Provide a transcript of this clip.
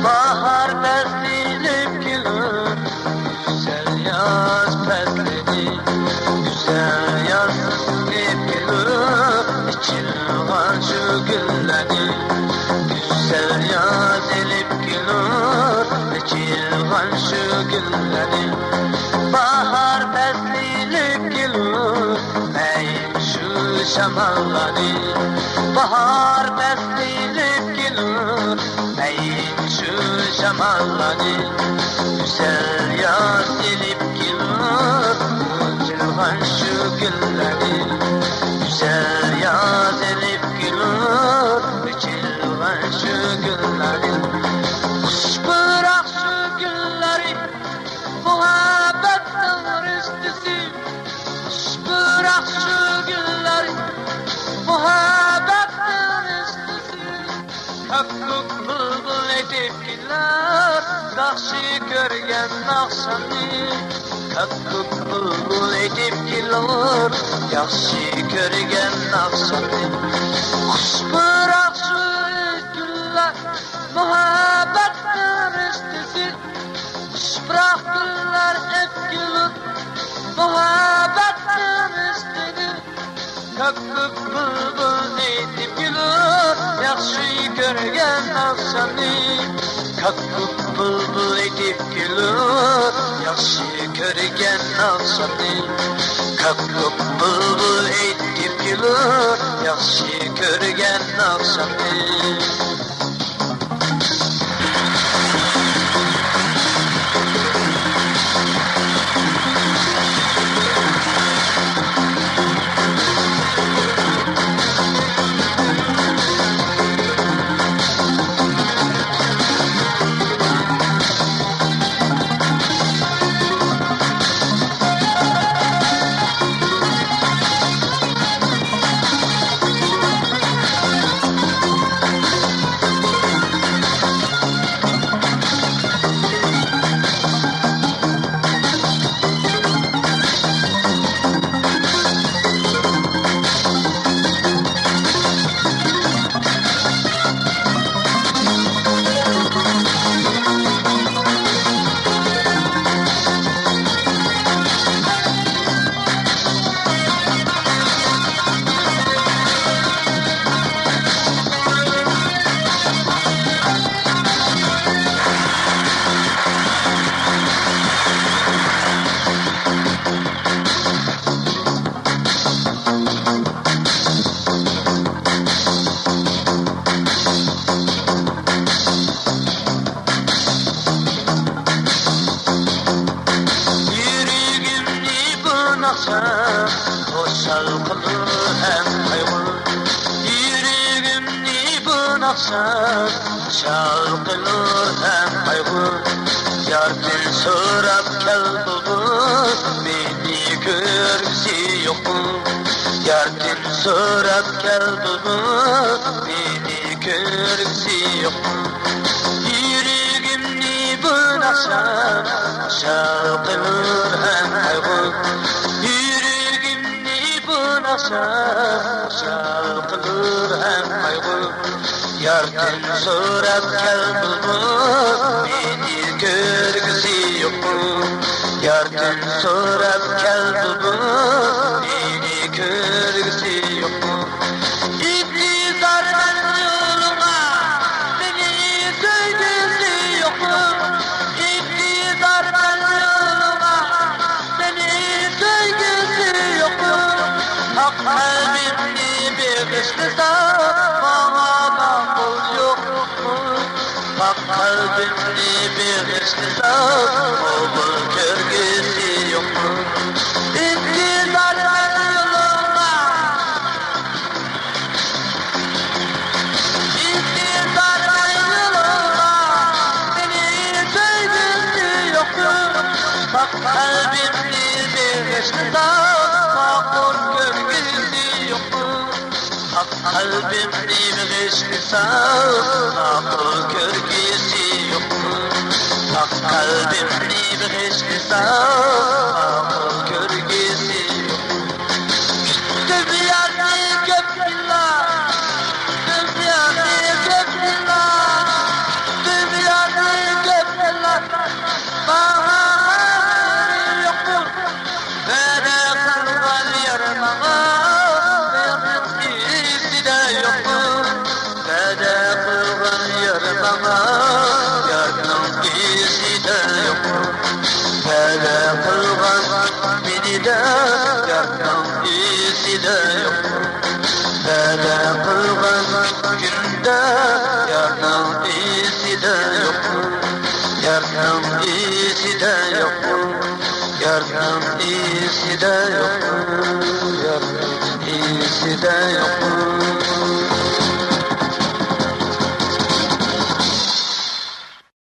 Bahar beslenip gelir, güzel yaz besledi, güzel yaz hep gelir, içilgan şu gülleri. Güzel yaz elip gelir, içilgan şu gülleri. Bahar beslenip gelir, ey şu şamalları. Bahar beslenip gelir, ey şu şamalları. Güzel yaz elip gelir, açılgan şu gülleri. Güzel yaz elip gelir, açılgan şu gülleri. Kuş bırak şu gülleri, muhabbetin rüstüsü. Kuş bırak şu gülleri, muhabbetin rüstüsü. Kakkuk bulbul edip gelir, nakşi görgen nakşani. Kakkuk bulbul edip gelir, yakşı görgen nakşani. Kuş bırak şu güller, muhabbetin rüstüsü. Kuş bırak güller hep gelir, muhabbetin rüstüsü. Kakkuk bulbul edip gelir, yakşı görgen nakşani. Kakkuk bulbul edip gelir, yakşı görgen nakşani. Kakkuk bulbul edip gelir, yakşı görgen nakşani. Hoşal kılır hem kaygı. Yüreğimni bınaksam, hoşal kılır hem kaygı. Yardım sorap kel bulur, beni görgüsü yok mu? Yardan so'rab keldim, meni ko'rgisi yo'q. Yuragimni bu naqsham shalqilur ham qayg'u. Yuragimni bu naqsham shalqilur ham qayg'u. Yardan so'rab keldim, meni ko'rgisi yo'q. Yardan so'rab keldim, meni ko'rgisi yo'q. İntizar ben yoluma, beni söygüsü yok. İntizar ben yoluma, beni söygüsü yok. Hak kalbimni bağışlasa, bana makul yok. Hak kalbimni bağışlasa, olur görgüsü yok. İntizar ben yoluma, İntizar ben yoluma, beni söygüsü yok. Bak kalbimni bağışlasa, makul görgüsü yok. Bak kalbimni bağışlasa, makul görgüsü yok. Bak kalbimni bağışlasa, makul görgüsü yok. Küstüm yarni köp yıllar, küstüm yarni köp yıllar, küstüm yarni köp yıllar. Bana yok, bana kılgan yarmama, yargısı da yok. Bana kılgan yarmama, yargısı da yok. Bana kılgan beni de yargısı da yok. Bana kılgan günde yargısı da yok. Yargısı da yok. Yargısı da yok. Yargısı da yok.